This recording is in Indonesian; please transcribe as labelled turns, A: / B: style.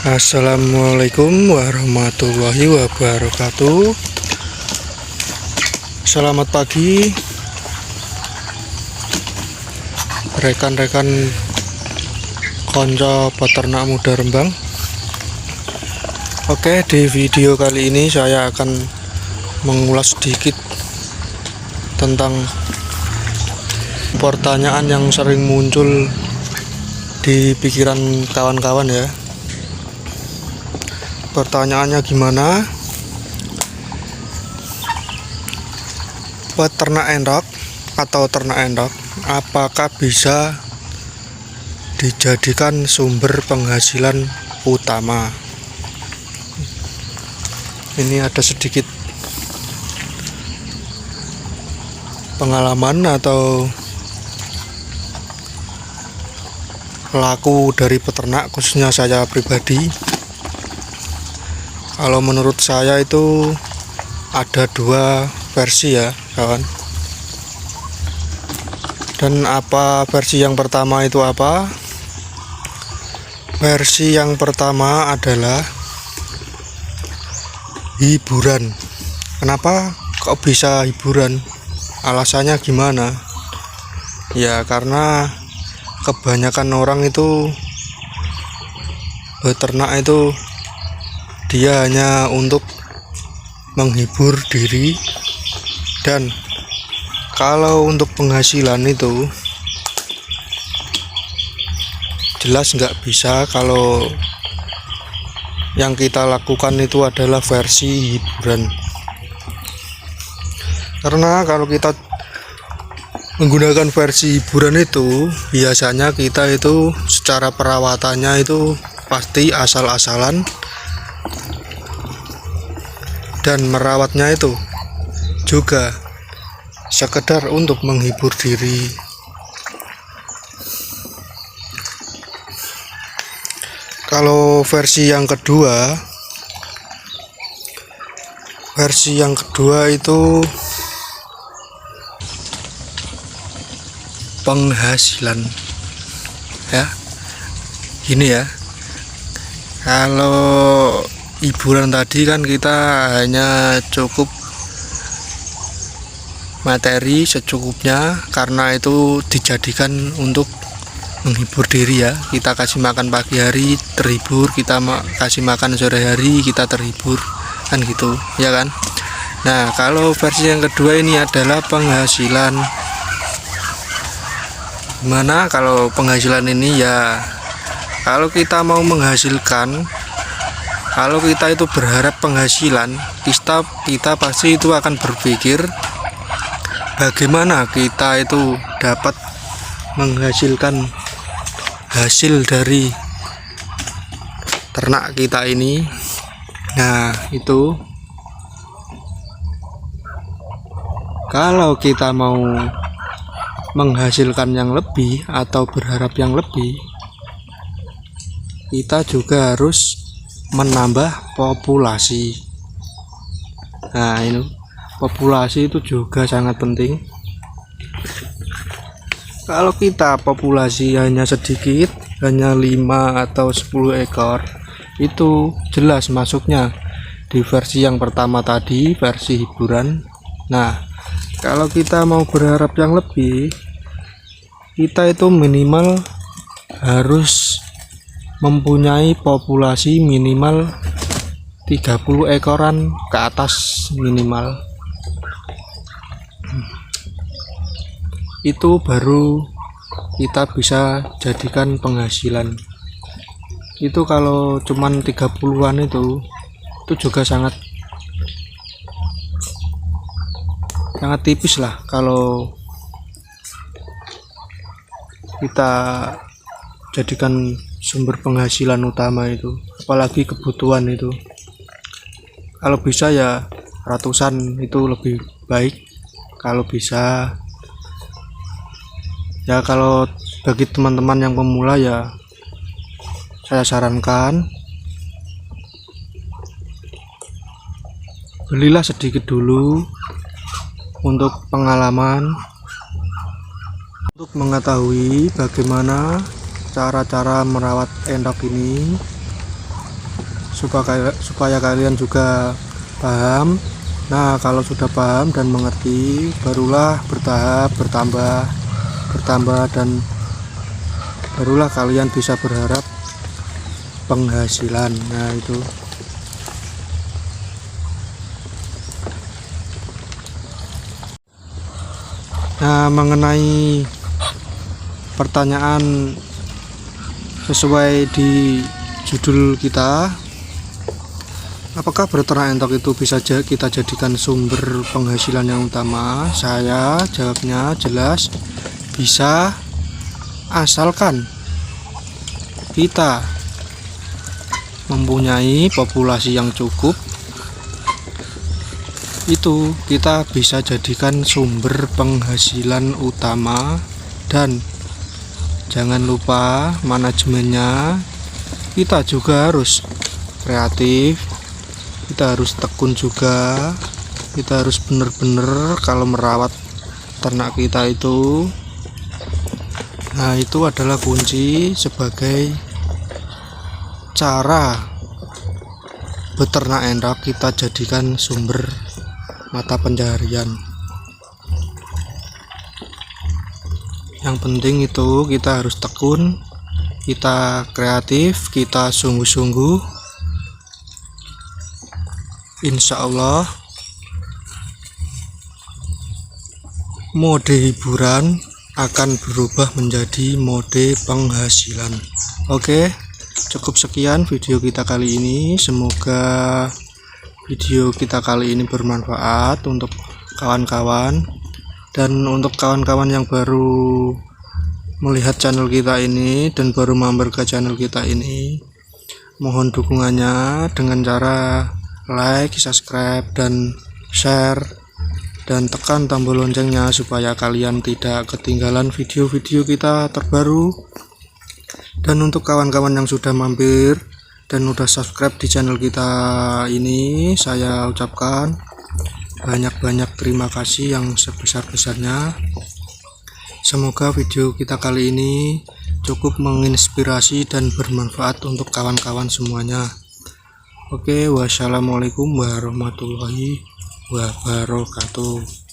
A: Assalamualaikum warahmatullahi wabarakatuh. Selamat pagi rekan-rekan konco peternak muda Rembang. Oke, di video kali ini saya akan mengulas sedikit tentang pertanyaan yang sering muncul di pikiran kawan-kawan ya. Pertanyaannya gimana? Peternak endok atau ternak endok apakah bisa dijadikan sumber penghasilan utama? Ini ada sedikit pengalaman atau pelaku dari peternak, khususnya saya pribadi. Kalau menurut saya itu ada dua versi ya kawan. Dan apa versi yang pertama itu apa? Versi yang pertama adalah hiburan. Kenapa kok bisa hiburan? Alasannya gimana? Ya karena kebanyakan orang itu beternak itu dia hanya untuk menghibur diri, dan kalau untuk penghasilan itu jelas nggak bisa kalau yang kita lakukan itu adalah versi hiburan. Karena kalau kita menggunakan versi hiburan itu biasanya kita itu secara perawatannya itu pasti asal-asalan, dan merawatnya itu juga sekedar untuk menghibur diri. Kalau versi yang kedua itu penghasilan ya. Gini ya, kalau hiburan tadi kan kita hanya cukup materi secukupnya, karena itu dijadikan untuk menghibur diri ya. Kita kasih makan pagi hari terhibur, kita kasih makan sore hari kita terhibur, kan gitu ya kan. Nah kalau versi yang kedua ini adalah penghasilan. Gimana kalau penghasilan ini ya, kalau kita mau menghasilkan, kalau kita itu berharap penghasilan, kita pasti itu akan berpikir bagaimana kita itu dapat menghasilkan hasil dari ternak kita ini. Nah itu kalau kita mau menghasilkan yang lebih atau berharap yang lebih, kita juga harus menambah populasi. Nah ini populasi itu juga sangat penting. Kalau kita populasi hanya sedikit, hanya 5 atau 10 ekor, itu jelas masuknya di versi yang pertama tadi, versi hiburan. Nah kalau kita mau berharap yang lebih, kita itu minimal harus mempunyai populasi minimal 30 ekoran ke atas minimal. Itu baru kita bisa jadikan penghasilan. Itu kalau cuman 30-an itu juga sangat tipis lah kalau kita jadikan sumber penghasilan utama itu, apalagi kebutuhan itu. Kalau bisa ya ratusan itu lebih baik kalau bisa ya. Kalau bagi teman-teman yang pemula ya saya sarankan belilah sedikit dulu untuk pengalaman, untuk mengetahui bagaimana cara-cara merawat endok ini. supaya kalian juga paham. Nah, kalau sudah paham dan mengerti, barulah bertahap bertambah dan barulah kalian bisa berharap penghasilan. Nah, itu. Nah, mengenai pertanyaan sesuai di judul kita, apakah beternak entok itu bisa kita jadikan sumber penghasilan yang utama? Saya jawabnya jelas bisa, asalkan kita mempunyai populasi yang cukup. Itu kita bisa jadikan sumber penghasilan utama. Dan jangan lupa manajemennya, kita juga harus kreatif, kita harus tekun juga, kita harus benar-benar kalau merawat ternak kita itu. Nah, itu adalah kunci sebagai cara beternak entok kita jadikan sumber mata pencaharian. Yang penting itu kita harus tekun, kita kreatif, kita sungguh-sungguh. Insya Allah mode hiburan akan berubah menjadi mode penghasilan. Oke, cukup sekian video kita kali ini. Semoga video kita kali ini bermanfaat untuk kawan-kawan. Dan untuk kawan-kawan yang baru melihat channel kita ini dan baru mampir ke channel kita ini, mohon dukungannya dengan cara like, subscribe, dan share, dan tekan tombol loncengnya supaya kalian tidak ketinggalan video-video kita terbaru. Dan untuk kawan-kawan yang sudah mampir dan udah subscribe di channel kita ini, saya ucapkan banyak-banyak terima kasih yang sebesar-besarnya. Semoga video kita kali ini cukup menginspirasi dan bermanfaat untuk kawan-kawan semuanya. Oke, wassalamualaikum warahmatullahi wabarakatuh.